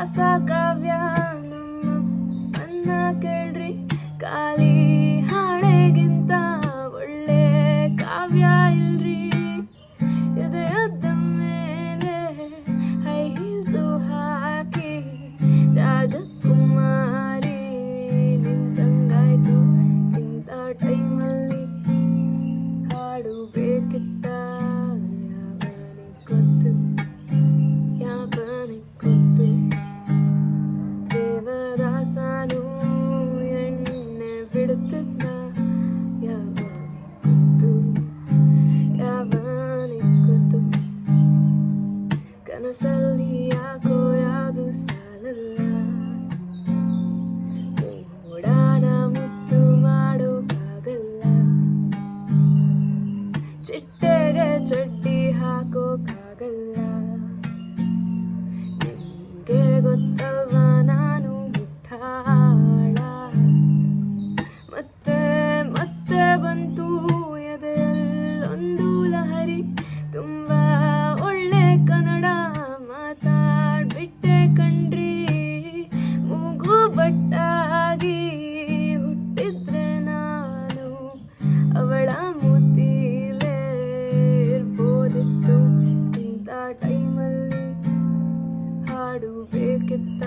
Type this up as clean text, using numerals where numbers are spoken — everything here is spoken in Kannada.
ಪ್ರಾಸ ಕಾವ್ಯ ನಮ್ಮಪ್ಪನ್ನ ಕೇಳ್ರಿ, ಖಾಲಿ ಹಾಳೆಗಿಂತ ಒಳ್ಳೆ ಕಾವ್ಯ ಇಲ್ರಿ. ಎದೆಯದ್ದ ಮೇಲೆ ಹೈ ಹೀಲ್ಸು ಹಾಕಿ ರಾಜಕುಮಾರಿ ನಿಂತಂಗಾಯ್ತು. ಇಂಥ ಟೈಮಲ್ಲಿ ಹಾಡು ಬೇಕಿತ್ತ, ಯಾವನಿಗ್ ಗೊತ್ತು, ಯಾವನಿಗ್ ಗೊತ್ತು. ದೇವದಾಸನು ಎಣ್ಣೆ ಬಿಡುತ್ತಿದ್ದ, ಯಾವನಿಗ್ ಗೊತ್ತು, ಯಾವನಿಗ್ ಗೊತ್ತು. ಕನಸಲ್ಲಿ ಯಾಕೋ ಯಾವುದು ಸಾಲಲ್ಲ, ಓಡಾನ ಮುದ್ದು ಮಾಡೋಕ್ಕಾಗಲ್ಲ. ಚಿಟ್ಟೆಗೆ ಚಡ್ಡಿ ಹಾಕೋಕ್ಕಾಗಲ್ಲ. ನಿಂಗೆ ಗೊತ್ತಲ್ವಾ ನಾನು ಮುಟ್ಟಾಳ. ಮತ್ತೆ ಮತ್ತೆ ಬಂತು ಎದೆಯಲ್ಲೊಂದು ಲಹರಿ. ತುಂಬಾ ಒಳ್ಳೆ ಕನ್ನಡ ಮಾತಾಡ್ಬಿಟ್ಟೆ ಕಣ್ರಿ. ಮೂಗು ಬಟ್ಟಾಗಿ ಹುಟ್ಟಿದ್ರೆ ನಾನು ಅವಳ ಮೂತಿಲೇ ಇರ್ಬೋದಿತ್ತು. ಇಂಥ ಟೈಮಲ್ಲಿ ಹಾಡು ಬೇಕಿತ್ತ,